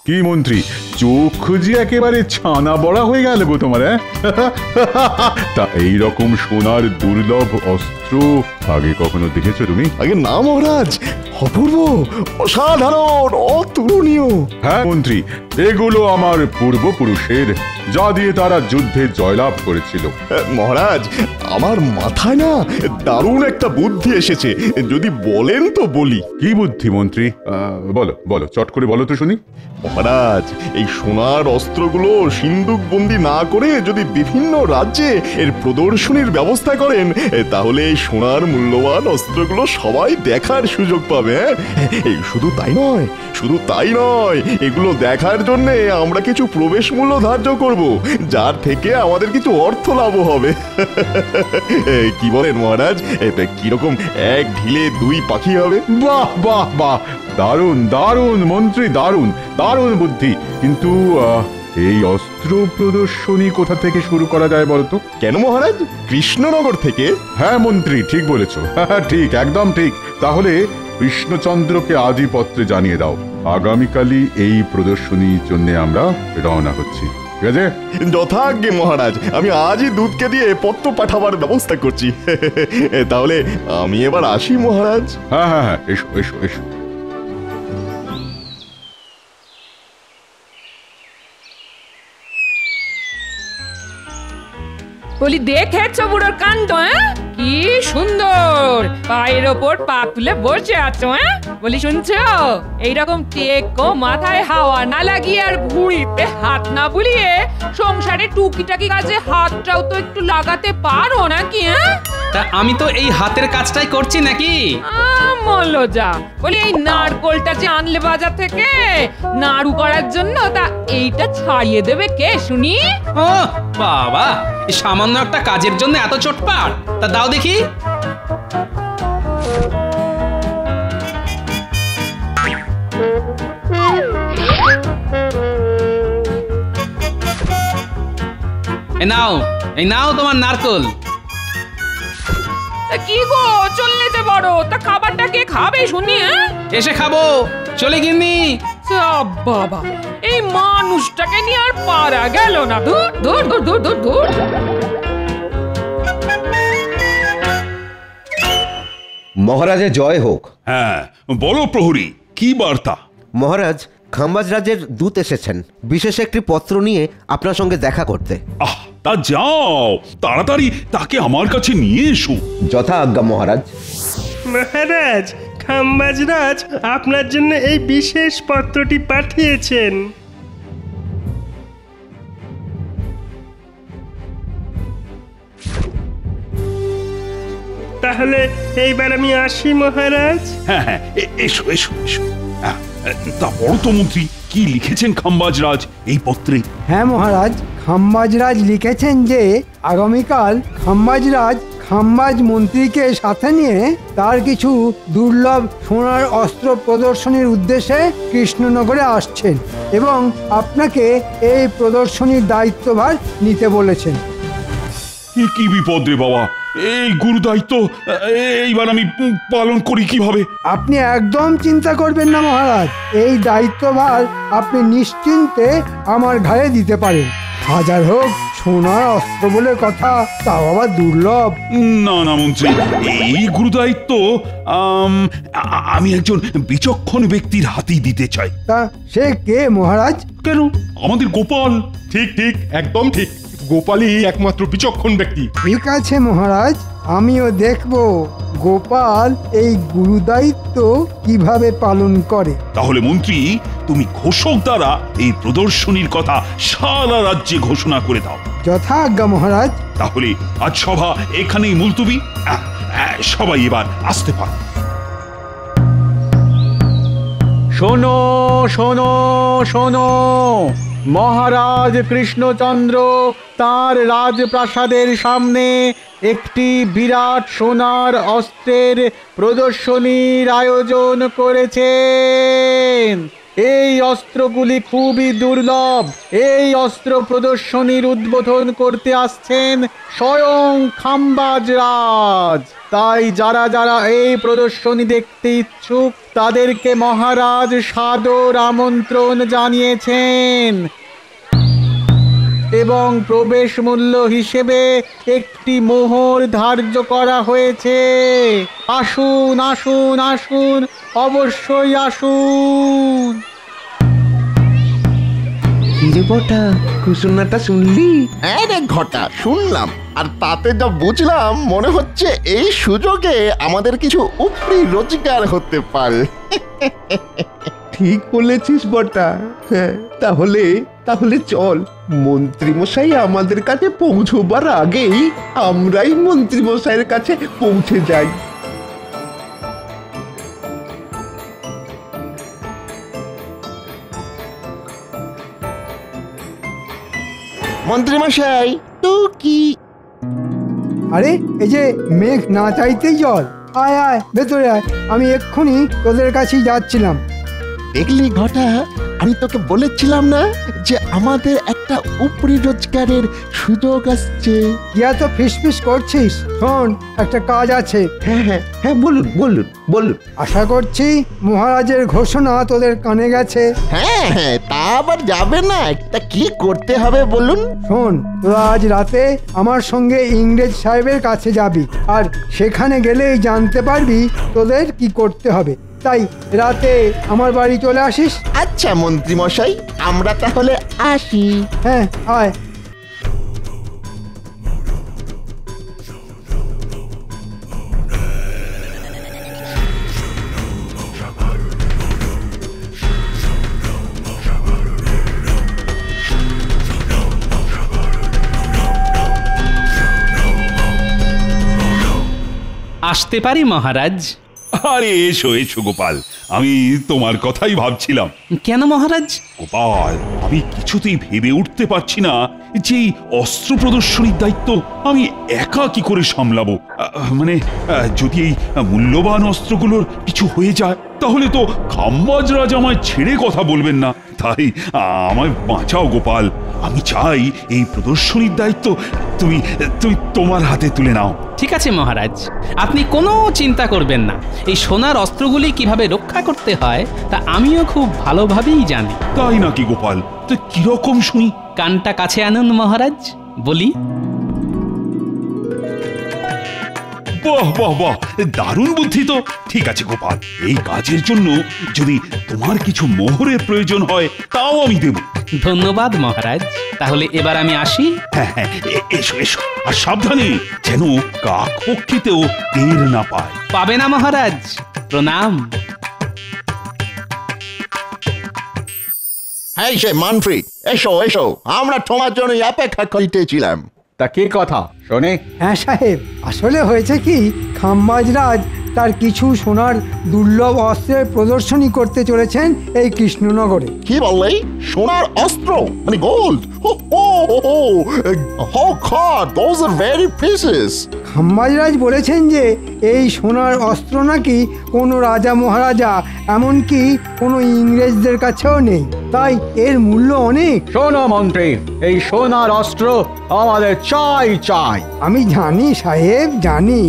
কি মন্ত্রী, চোখ যে একেবারে ছানা বড়া হয়ে গেল গো তোমার। তা এইরকম সোনার দুর্লভ অস্ত্র আগে কখনো দেখেছো তুমি? আগে না মহারাজ, অপূর্ব, অসাধারণ, অতুলনীয়। হ্যাঁ মন্ত্রী, এগুলো আমার পূর্বপুরুষের, যা দিয়ে তারা যুদ্ধে জয়লাভ করেছিল। মহারাজ, আমার মাথায় না দারুণ একটা বুদ্ধি এসেছে, যদি বলেন তো বলি। কি বুদ্ধি মন্ত্রী? বলো বলো, চট করে বলো তো শুনি। মহারাজ, এই সোনার অস্ত্রগুলো সিন্দুক বন্দি না করে যদি বিভিন্ন রাজ্যে এর প্রদর্শনীর ব্যবস্থা করেন, তাহলে এই সোনার মূল্যবান অস্ত্রগুলো সবাই দেখার সুযোগ পাবে। এই শুধু তাই নয়, শুধু তাই নয়, এগুলো দেখার জন্য আমরা কিছু প্রবেশ মূল্য ধার্য করব, যার থেকে আমাদের কিছু অর্থ লাভ হবে। কি বলেন মহারাজ, কিরকম এক ঢিলে দুই পাখি হবে? বাহ বাহ বাহ, দারুণ দারুণ মন্ত্রী, দারুণ দারুণ বুদ্ধি। কিন্তু এই অস্ত্র প্রদর্শনী কোথা থেকে শুরু করা যায় বলতো? কেন মহারাজ, কৃষ্ণনগর থেকে? হ্যাঁ মন্ত্রী, ঠিক বলেছো। ঠিক, একদম ঠিক। তাহলে কৃষ্ণচন্দ্রকে আজই পত্রে জানিয়ে দাও, আগামীকালই এই প্রদর্শনীর জন্য আমরা রওনা হচ্ছি। ঠিক আছে? যথাজ্ঞে মহারাজ, আমি আজই দুধকে দিয়ে পত্র পাঠাবার ব্যবস্থা করছি। তাহলে আমি এবার আসি মহারাজ। হ্যাঁ হ্যাঁ হ্যাঁ, এসো এসো এসো। বলি, দেখেছো বুড়োর কাণ্ড? কি সুন্দর পায়ের ওপর পা তুলে বসে আছো। বলি, শুনছো? এইরকম টেকো মাথায় হাওয়া না লাগিয়ে আর ভুঁড়িতে হাত না বুলিয়ে সংসারে টুকিটাকি কাজে হাতটাও তো একটু লাগাতে পারো নাকি? তা আমি তো এই হাতের কাজটাই করছি নাকি? মলজা, বলি এই নারকোলটা যে আনলে বাজার থেকে নাড়ু করার জন্য, তা এইটা ছাড়িয়ে দেবে কে শুনি? ও বাবা, সামান্য একটা কাজের জন্য এত চটপাট? তা দাও দেখি। এই নাও তোমার নারকোল। কি গো, চললে যে বড়, তা খাবারটা কে খাবে শুনি? এসে খাবো, চলে গিন্নি। বাবা, এই মানুষটাকে নিয়ে আর পারা গেল না। দূর দূর দূর দূর দূর দূর। মহারাজের জয় হোক। হ্যাঁ বলো প্রহরী, কি বার্তা? মহারাজ, খাম্বাজ রাজের দূত এসেছেন বিশেষ একটি পত্র নিয়ে আপনার সঙ্গে দেখা করতে। তা যাও, তাড়াতাড়ি তাকে আমার কাছে নিয়ে এসো। যথা আজ্ঞা মহারাজ। মহারাজ, খাম্বাজ রাজ আপনার জন্য এই বিশেষ পত্রটি পাঠিয়েছেন। তাহলে এইবার আমি আসি মহারাজ। হ্যাঁ হ্যাঁ, এসো এসো এসো। তা বড় তো মন্ত্রী, কি লিখেছেন খাম্বাজ রাজ এই পত্রে? হ্যাঁ মহারাজ, খাম্বাজ রাজ লিখেছেন যে আগামীকাল খাম্বাজ রাজ খাম্বাজ মন্ত্রীকে সাথে নিয়ে তার কিছু দুর্লভ সোনার অস্ত্র প্রদর্শনীর উদ্দেশ্যে কৃষ্ণনগরে আসছেন এবং আপনাকে এই প্রদর্শনীর দায়িত্বভার নিতে বলেছেন। কি বিপদ রে বাবা, এই গুরু দায়িত্ব এইবার আমি পালন করি কিভাবে? আপনি একদম চিন্তা করবেন না মহারাজ, এই দায়িত্বভার আপনি নিশ্চিন্তে আমার ঘাড়ে দিতে পারেন। হাজার হোক সোনার অস্ত্র বলে কথা, তাও আবার দুর্লভ। না না মন্ত্রী, এই গুরু দায়িত্ব আমি একজন বিচক্ষণ ব্যক্তির হাতেই দিতে চাই। তা সে কে মহারাজ? কেন, আমাদের গোপাল। ঠিক ঠিক, একদম ঠিক, গোপালই একমাত্র বিচক্ষণ ব্যক্তি। ঠিক আছে মহারাজ, আমিও দেখব গোপাল এই গুরুদায়িত্ব কিভাবে পালন করে। তাহলে মন্ত্রী, তুমি ঘোষক দ্বারা এই প্রদর্শনীর কথা সারা রাজ্যে ঘোষণা করে দাও। যথা আজ্ঞা মহারাজ। তাহলে আজ সভা এখানেই মুলতুবি। সবাই এবার আসতে পারো। শোনো শোনো শোনো, মহারাজ কৃষ্ণচন্দ্র তার রাজপ্রাসাদের সামনে একটি বিরাট সোনার অস্ত্রের প্রদর্শনীর আয়োজন করেছেন। এই অস্ত্রগুলি খুবই দুর্লভ। এই অস্ত্র প্রদর্শনীর উদ্বোধন করতে আসছেন স্বয়ং খাম্বাজ রাজ। তাই যারা যারা এই প্রদর্শনী দেখতে ইচ্ছুক তাদেরকে মহারাজ সাদর আমন্ত্রণ জানিয়েছেন এবং প্রবেশ মূল্য হিসেবে একটি মোহর ধার্য করা হয়েছে। আসুন আসুন আসুন, অবশ্যই আসুন। বটা ঘোষণাটা শুনলি? হ্যাঁ রে ঘটা, শুনলাম। আর তাতে যা বুঝলাম মনে হচ্ছে এই সুযোগে আমাদের কিছু উপরি রোজগার হতে পারে। ঠিক বলেছিস বটা। হ্যাঁ, তাহলে তাহলে চল, মন্ত্রী মশাই আমাদের কাছে পৌঁছবার আগেই আমরাই মন্ত্রী মশাইয়ের কাছে পৌঁছে যাই। মন্ত্রী মশাই তো কি? আরে এই যে মেঘ না চাইতেই জল। আয় আয় ভেতরে আয়, আমি এক্ষুনি তোদের কাছেই যাচ্ছিলাম। দেখলি ঘটা, আমি তোকে বলেছিলাম না যে আমাদের একটা উপরি রোজগারের সুযোগ আসছে। কি এত ফিসফিস করছিস? শোন, একটা কাজ আছে। হ্যাঁ হ্যাঁ হ্যাঁ, বলুন বলুন বলুন। আশা করছি মহারাজের ঘোষণা তোদের কানে গেছে। হ্যাঁ হ্যাঁ, তা আবার যাবে না। তা কি করতে হবে বলুন? শোন, তোরা আজ রাতে আমার সঙ্গে ইংরেজ সাহেবের কাছে যাবি, আর সেখানে গেলেই জানতে পারবি তোদের কি করতে হবে। তাই রাতে আমার বাড়ি চলে আসিস। আচ্ছা মন্ত্রী মশাই, আমরা তাহলে আসি। হ্যাঁ আয়। আসতে পারি মহারাজ? আরে এসো এসো গোপাল, আমি তোমার কথাই ভাবছিলাম। কেন মহারাজ? গোপাল, আমি কিছুতেই ভেবে উঠতে পারছি না যে এই অস্ত্র প্রদর্শনীর দায়িত্ব আমি একা কি করে সামলাবো। মানে যদি এই মূল্যবান অস্ত্রগুলোর কিছু হয়ে যায় তাহলে তো খাম্বাজ রাজ আমায় ছেড়ে কথা বলবেন না। তাই আমায় বাঁচাও গোপাল। আমি চাই এই প্রদর্শনীর দায়িত্ব তুমি তুমি তোমার হাতে তুলে নাও। ঠিক আছে মহারাজ, আপনি কোনো চিন্তা করবেন না। এই সোনার অস্ত্রগুলি কিভাবে রক্ষা করতে হয় তা আমিও খুব ভালোভাবেই জানি। তাই নাকি গোপাল? তো কিরকম শুনি? কানটা কাছে আনুন মহারাজ, বলি। বাহ বাহ বাহ, দারুণ বুদ্ধি তো। ঠিক আছে গোপাল, এই কাজের জন্য যদি তোমার কিছু মোহরের প্রয়োজন হয় তাও আমি দেব। ধন্যবাদ মহারাজ। তাহলে এবার আমি আসি। হ্যাঁ হ্যাঁ, এসো এসো। আর সাবধানে, যেন কাক পক্ষীতেও টের না পায়। পাবে না মহারাজ। প্রণাম। হ্যাঁ সে মন্ত্রী, এসো এসো, আমরা তোমার জন্য অপেক্ষা করিতেছিলাম। তা কি কথা শোনে? হ্যাঁ সাহেব, আসলে হয়েছে কি, খাম্বাজ রাজ তার কিছু সোনার দুর্লভ অস্ত্রের প্রদর্শনী করতে চলেছেন এই কৃষ্ণনগরে। কি বললে? সোনার অস্ত্র মানে gold? those are very precious. Khambaj Raj বলেছেন যে এই সোনার অস্ত্র নাকি কোনো রাজা মহারাজা, এমনকি কোনো ইংরেজদের কাছেও নেই। তাই এর মূল্য অনেক। শোনো মন্ত্রী, এই সোনার অস্ত্র আমাদের চাই চাই। আমি জানি সাহেব, জানি।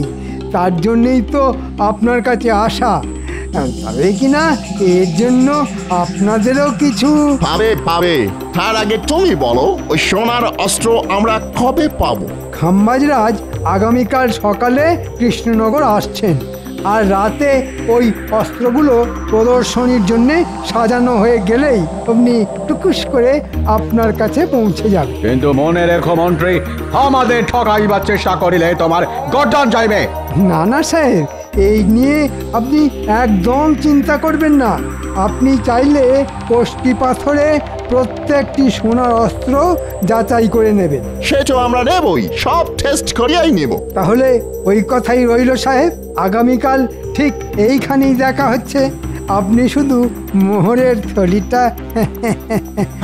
তার জন্যই তো আপনার কাছে আসা। তবে কিনা এর জন্য আপনাদেরও কিছু পাবে পাবে। তার আগে তুমি বলো, ওই সোনার অস্ত্র আমরা কবে পাবো? খাম্বাজ রাজ আগামীকাল সকালে কৃষ্ণনগর আসছেন, আর রাতে ওই অস্ত্রগুলো প্রদর্শনীর জন্য সাজানো হয়ে গেলেই আপনি টুকুস করে আপনার কাছে পৌঁছে যাবে। কিন্তু মনে রেখো মন্ত্রী, আমাদের ঠকাইবার চেষ্টা করিলে তোমার গর্দান যাইবে। না না সাহেব, এই নিয়ে আপনি একদম চিন্তা করবেন না। আপনি চাইলে কষ্টি পাথরে প্রত্যেকটি সোনার অস্ত্র যাচাই করে নেবেন। সে তো আমরা নেবই, সব টেস্ট করিয়াই নেব। তাহলে ওই কথাই রইল সাহেব, আগামীকাল ঠিক এইখানেই দেখা হচ্ছে। আপনি শুধু মোহরের থলিটা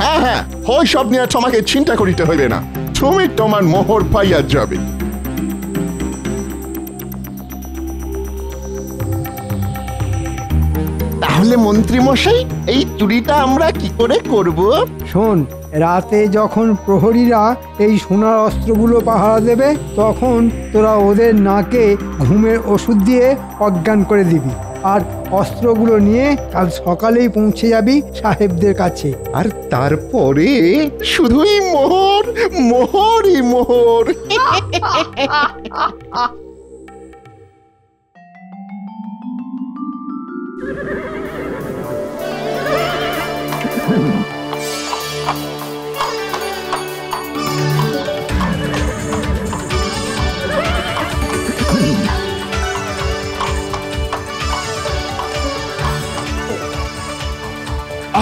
হ্যাঁ হ্যাঁ, ওই সব নিয়ে তোমাকে চিন্তা করিতে হইবে না। তুমি তোমার মোহর পাইয়া যাবে। তাহলে মন্ত্রী মশাই এই চুরিটা আমরা কি করে করব? শোন, রাতে যখন প্রহরীরা এই সোনার অস্ত্রগুলো পাহারা দেবে তখন তোরা ওদের নাকে ঘুমের ওষুধ দিয়ে অজ্ঞান করে দিবি, আর অস্ত্রগুলো নিয়ে কাল সকালেই পৌঁছে যাবি সাহেবদের কাছে। আর তারপরে শুধুই মোহর, মোহরই মোহর।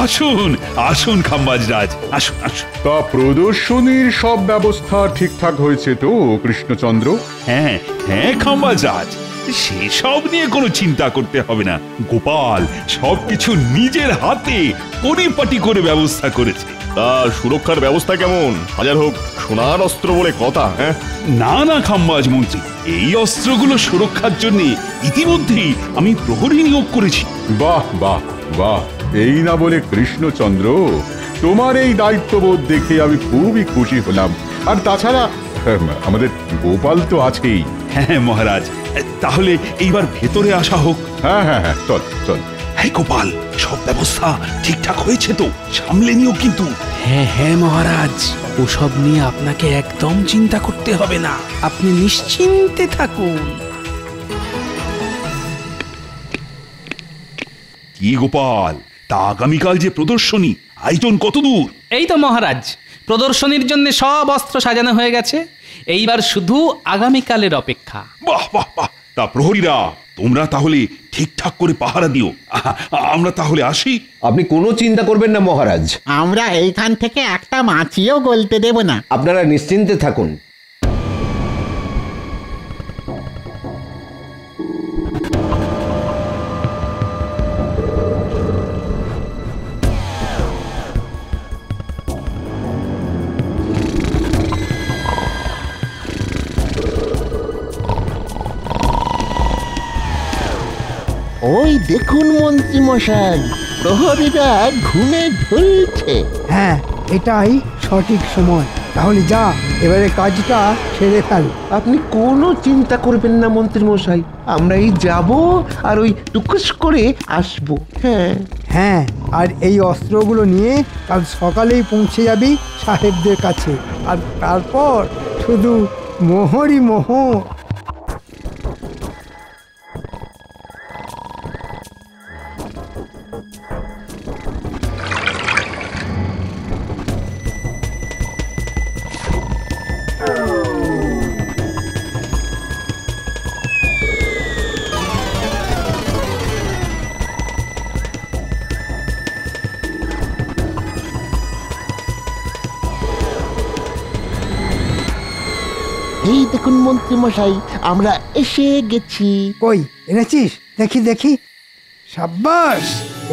আসুন আসুন খাম্বাজরাজ, আসুন আসুন। তা প্রদর্শনীর সব ব্যবস্থা ঠিকঠাক হয়েছে তো কৃষ্ণচন্দ্র? হ্যাঁ হ্যাঁ খাম্বাজরাজ, সেসব নিয়ে কোনো চিন্তা করতে হবে না। গোপাল সবকিছু নিজের হাতে পরিপাটি করে ব্যবস্থা করেছে। তা সুরক্ষার ব্যবস্থা কেমন? হাজার হোক সোনার অস্ত্র বলে কথা। হ্যাঁ, না না খাম্বাজ মন্ত্রী, এই অস্ত্রগুলো সুরক্ষার জন্য ইতিমধ্যেই আমি প্রহরী নিয়োগ করেছি। বাহ বাহ বাহ, এই না বলে কৃষ্ণচন্দ্র, তোমার এই দায়িত্ববোধ দেখে আমি খুবই খুশি হলাম। আর তাছাড়া আমাদের গোপাল তো আছেই। হ্যাঁ মহারাজ, তাহলে এইবার ভেতরে আসা হোক। হ্যাঁ হ্যাঁ হ্যাঁ, চল চল। হ্যাঁ গোপাল, সব ব্যবস্থা ঠিকঠাক হয়েছে তো? সামলে নিও কিন্তু। হ্যাঁ হ্যাঁ মহারাজ, ওসব নিয়ে আপনাকে একদম চিন্তা করতে হবে না, আপনি নিশ্চিন্তে থাকুন। কি গোপাল, তা আগামীকাল যে প্রদর্শনী, আয়োজন কত দূর? এই তো মহারাজ, প্রদর্শনীর জন্য সব অস্ত্র সাজানো হয়ে গেছে, এইবার শুধু আগামীকালের অপেক্ষা। বাহ বাহ বাহ, তা প্রহরীরা তোমরা তাহলে ঠিকঠাক করে পাহারা দিও। আমরা তাহলে আসি। আপনি কোনো চিন্তা করবেন না মহারাজ, আমরা এইখান থেকে একটা মাছিও গলতে দেব না। আপনারা নিশ্চিন্তে থাকুন। ওই দেখুন মন্ত্রী মশাই, প্রহরীরা ঘুমে ঢুলছে। হ্যাঁ, এটাই সঠিক সময়। তাহলে যা, এবারে কাজটা সেরে ফেল। আপনি কোনো চিন্তা করবেন না মন্ত্রী মশাই, আমরা এই যাব আর ওই টুকুস করে আসব। হ্যাঁ হ্যাঁ, আর এই অস্ত্রগুলো নিয়ে কাল সকালেই পৌঁছে যাবি সাহেবদের কাছে, আর তারপর শুধু মোহরই মোহর। এই দেখুন মন্ত্রী মশাই, আমরা এসে গেছি। কই এনেছিস? দেখি দেখি। সাব্বাস,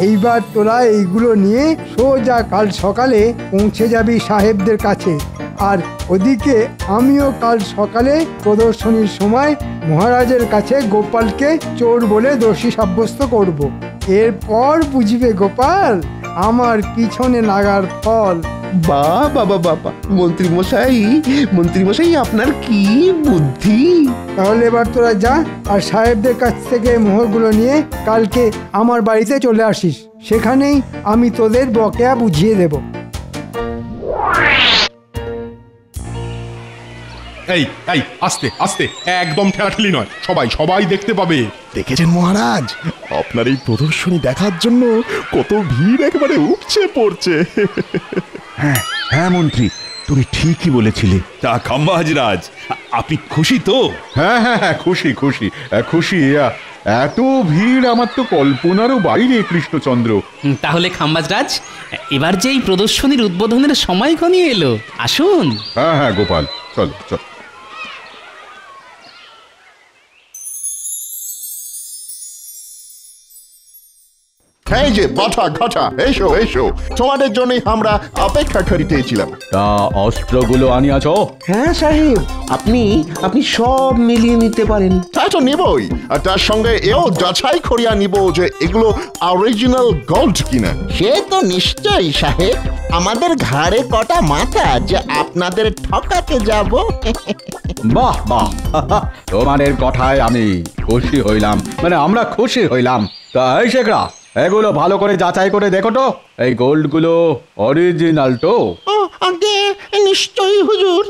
এইবার তোরা এইগুলো নিয়ে সোজা কাল সকালে পৌঁছে যাবি সাহেবদের কাছে। আর ওদিকে আমিও কাল সকালে প্রদর্শনীর সময় মহারাজের কাছে গোপালকে চোর বলে দোষী সাব্যস্ত করব। এরপর বুঝবে গোপাল আমার পিছনে লাগার ফল। বাবা বাবা, মন্ত্রী মশাই আপনার কি বুদ্ধি! তাহলে এবার তোরা যা, আর সাহেবদের কাছ থেকে মোহরগুলো নিয়ে কালকে আমার বাড়িতে চলে আসিস, সেখানেই আমি তোদের বকেয়া বুঝিয়ে দেব। এই এই আস্তে আস্তে, একদম ঠেলাঠেলি নয়, সবাই সবাই দেখতে পাবে। দেখেছেন মহারাজ, আপনার এই প্রদর্শনী দেখার জন্য কত ভিড় একেবারে উপচে পড়ছে। হ্যাঁ হ্যাঁ মন্ত্রী, তুমি ঠিকই বলেছিলে। তা খাম্বাজরাজ, আপনি খুশি তো? হ্যাঁ হ্যাঁ হ্যাঁ, খুশি খুশি খুশি। এত ভিড় আমার তো কল্পনারও বাইরে কৃষ্ণচন্দ্র। তাহলে খাম্বাজরাজ, এবার যে এই প্রদর্শনীর উদ্বোধনের সময় ঘনিয়ে এলো, আসুন। হ্যাঁ হ্যাঁ গোপাল, চলো চলো। এই যে বাটা ঘটা, এসো এসো, তোমাদের জন্যই আমরা অপেক্ষা করিতেছিলাম। তা অস্ত্রগুলো আনিয়াছো? হ্যাঁ সাহেব, আপনি আপনি সব মিলিয়ে নিতে পারেন। তা তো নিবই, আর তার সঙ্গে এও যাচাই করিয়া নিব যে এগুলো অরিজিনাল গোল্ড কিনা। সে তো নিশ্চয়ই সাহেব, আমাদের ঘাড়ে কটা মাথা যে আপনাদের ঠকাতে যাব। বাহ বাহ, তোমাদের কথায় আমি খুশি হইলাম, মানে আমরা খুশি হইলাম। তা এই শেখরা, এগুলো ভালো করে যাচাই করে দেখো তো, এই গোল্ডগুলো অরিজিনাল তো? আগে নিশ্চয়ই হুজুর।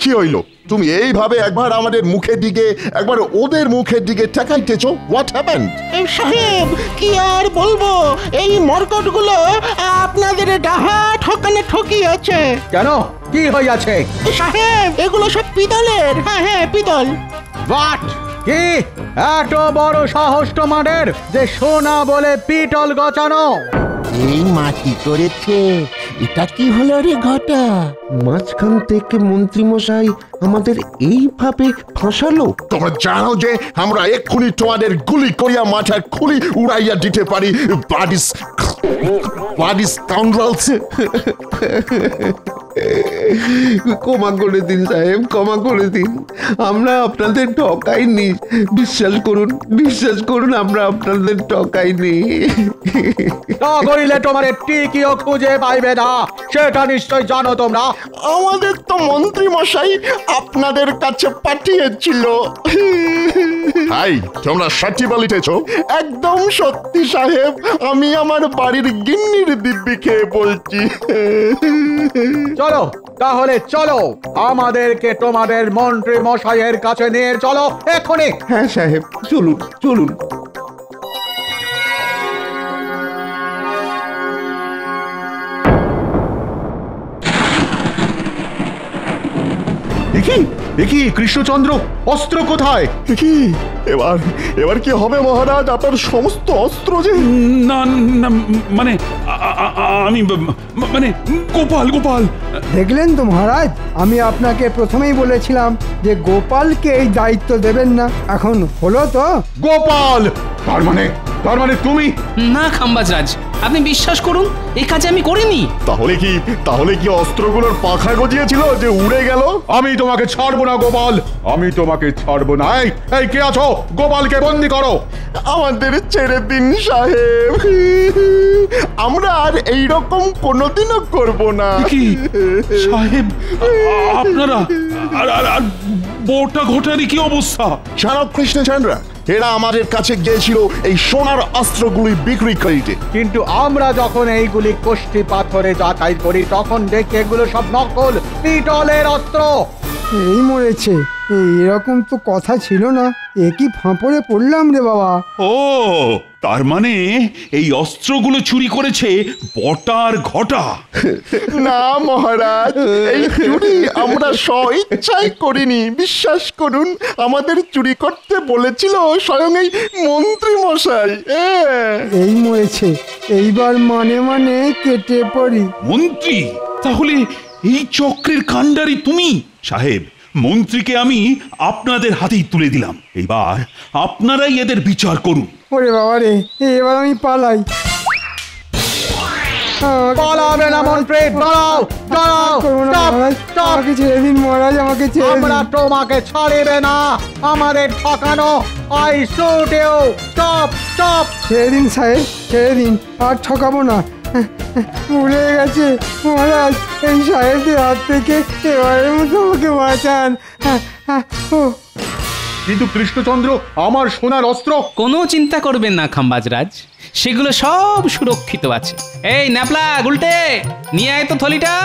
কি হইল? তুমি এইভাবে একবার আমাদের মুখের দিকে একবার ওদের মুখের দিকে তাকাইতেছো। What happened? সাহেব কি আর বলবো, এই মরকটগুলো আপনাদের ডাহা ঠকানে ঠকিয়েছে। কেন, কি হইয়াছে? সাহেব এগুলো সব পিতলের। হ্যাঁ হ্যাঁ, পিতল। হোয়াট? কি এত বড় সাহস তোমাদের যে সোনা বলে পিতল গচানো? এই মাটি করেছে, এটা কি হলো রে ঘটা? মাঝখান থেকে মন্ত্রী মশাই আমাদের এইভাবে ফাঁসালো। তোমরা জানো যে আমরা এক্ষুনি তোমাদের গুলি করিয়া মাথার খুলি উড়াইয়া দিতে পারি। ক্ষমা করে দিন সাহেব, ক্ষমা করে দিন। আমরা আপনাদের ঠকাইনি, বিশ্বাস করুন, আমরা আপনাদের ঠকাইনি। তা করিলে তোমার টিকিও খুঁজে পাইবে না, সেটা নিশ্চয় জানো তোমরা। আমাদের তো মন্ত্রী মশাই আপনাদের কাছে পাঠিয়েছিল। হাই, তোমরা সত্যি বলিতেছ? একদম সত্যি সাহেব, আমি আমার বাড়ির গিন্নির দিব্যি খেয়ে বলছি। চলো তাহলে, চলো আমাদেরকে তোমাদের মন্ত্রী মশাইয়ের কাছে নিয়ে চলো এক্ষুনি। হ্যাঁ সাহেব, চলুন চলুন। দেখি কৃষ্ণচন্দ্র, অস্ত্র কোথায়? এবার কি হবে মহারাজ? আপনার সমস্ত অস্ত্র যে? না না, মানে আমি মানে গোপাল। দেখলেন তো মহারাজ, আমি আপনাকে প্রথমেই বলেছিলাম যে গোপালকে এই দায়িত্ব দেবেন না। এখন হলো তো? গোপাল? তার মানে তুমি? না খাম্বাজরাজ, আপনি বিশ্বাস করুন, এই কাজ আমি করিনি। তাহলে কি অস্ত্রগুলোর পাখা গজিয়েছিল যে উড়ে গেল? আমি তোমাকে ছাড়বো না গোপাল, আমি তোমাকে ছাড়বো না। এই কে আছো? গোপালকে বন্দি করো। আমাদের ছেড়ে দিন সাহেব, আমরা আর এইরকম কোনোদিনও করব না। কি সাহেব, আপনারা আর বউটা ঘটারই কি অবস্থা? জানো কৃষ্ণচন্দ্র, এরা আমাদের কাছে গিয়েছিল এই সোনার অস্ত্রগুলি বিক্রি করিতে, কিন্তু আমরা যখন এইগুলি কোষ্ঠী পাথরে যাচাই করি তখন দেখি এগুলো সব নকল পিতলের অস্ত্র। এই মরেছে, এরকম তো কথা ছিল না। এ কি ফাঁপড়ে পড়লাম রে বাবা। ও, তার মানে এই অস্ত্রগুলো চুরি করেছে বটার ঘটা? না মহারাজ, এই চুরি আমরা স্বইচ্ছায় করিনি। বিশ্বাস করুন, আমাদের চুরি করতে বলেছিল স্বয়ং এই মন্ত্রী মশাই। এই মরেছে, এইবার মানে কেটে পড়ি। মন্ত্রী? তাহলে এই চক্রের কাণ্ডারি তুমি? সাহেব, মন্ত্রীকে আমি আপনাদের হাতেই তুলে দিলাম, এবার আপনারাই এদের বিচার করুন। ওরে বাবা রে, এবার আমি পালাই। পালাবে না মন্ত্রী, দাঁড়াও দাঁড়াও, আমাকে ছেড়ে দিন মহারাজ, আমাকে ছেড়ে দিন। আমরা তোমাকে ছাড়িবে না, আমাদের ঠকানো। I shoot you, stop stop. ছেড়ে দিন সাহেব, ছেড়ে দিন, আর ঠকাবো না। ভুলে গেছে মহারাজ, এই সাহেবদের হাত থেকে এবারের মতো আমাকে বাঁচান। কিন্তু কৃষ্ণচন্দ্র, আমার সোনার অস্ত্র? কোনো চিন্তা করবেন না খাম্বাজরাজ, সেগুলো সব সুরক্ষিত আছে। এই ন্যাপলা গুলটে, নিয়ে আয় তো থলিটা।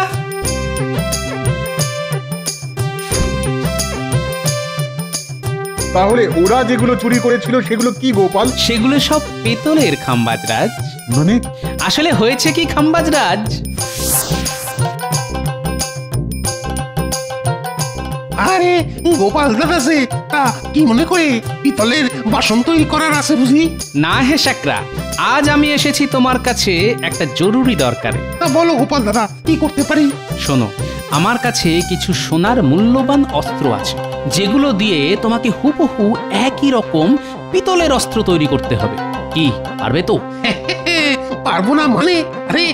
তাহলে ওরা যেগুলো চুরি করেছিল সেগুলো কি গোপাল? সেগুলো সব পেতলের খাম্বাজরাজ। মানে আসলে হয়েছে কি খাম্বাজরাজ, আরে গোপাল দাদা যে তা কি মনে করে পিতলের বাসন তৈরি করার আছে বুঝি? না হে শাকরা, আজ আমি এসেছি তোমার কাছে একটা জরুরি দরকারে। তা বলো গোপাল দাদা, কি করতে পারি? শোনো, আমার কাছে কিছু সোনার মূল্যবান অস্ত্র আছে, যেগুলো দিয়ে তোমাকে হুবহু একই রকম পিতলের অস্ত্র তৈরি করতে হবে। কি পারবে তো? পারবো না মানে? আরে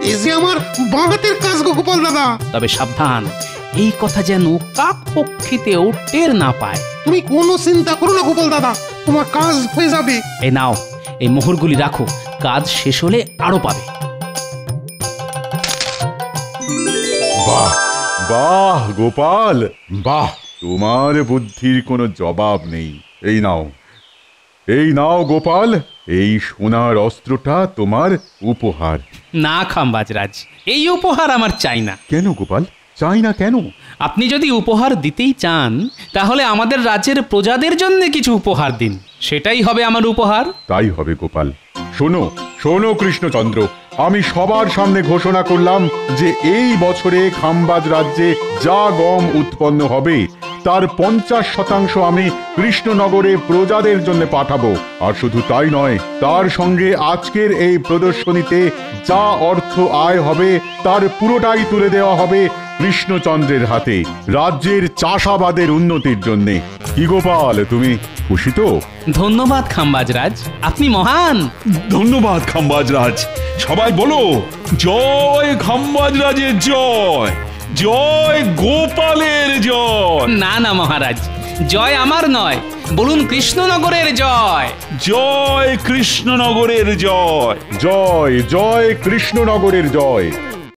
এ যে আমার বাঁ হাতের কাজ গো গোপাল দাদা। তবে সাবধান, এই কথা যেন কাক পক্ষীতেও টের না পায়। তুমি কোনো চিন্তা করো না গোপাল দাদা, তোমার কাজ হয়ে যাবে। এই নাও, এই মোহরগুলি রাখো, কাজ শেষ হলে আরো পাবে। বাহ বাহ গোপাল, বাহ, তোমার বুদ্ধির কোনো জবাব নেই। এই নাও গোপাল, এই সোনার অস্ত্রটা তোমার উপহার। না খাম্বাজরাজ, এই উপহার আমার চাই না। কেন গোপাল, চাই না কেন? আপনি যদি উপহার দিতেই চান, তাহলে আমাদের রাজ্যের প্রজাদের জন্য কিছু উপহার দিন, সেটাই হবে আমার উপহার। তাই হবে গোপাল। শোনো শোনো কৃষ্ণচন্দ্র, আমি সবার সামনে ঘোষণা করলাম যে এই বছরে খাম্বাজ রাজ্যে যা গম উৎপন্ন হবে তার 50% আমি কৃষ্ণনগরে প্রজাদের জন্য পাঠাবো। আর শুধু তাই নয়, তার সঙ্গে আজকের এই প্রদর্শনীতে যা অর্থ আয় হবে তার পুরোটাই তুলে দেওয়া হবে কৃষ্ণচন্দ্রের হাতে, রাজ্যের চাষাবাদের উন্নতির জন্যে। কি গোপাল, তুমি খুশি তো? ধন্যবাদ খাম্বাজরাজ, আপনি মহান। ধন্যবাদ খাম্বাজরাজ। সবাই বলো, জয় খাম্বাজরাজের জয়, জয় গোপালের জয়। না না মহারাজ, জয় আমার নয়, বলুন কৃষ্ণনগরের জয়। জয় কৃষ্ণনগরের জয়। জয় জয় কৃষ্ণনগরের জয়।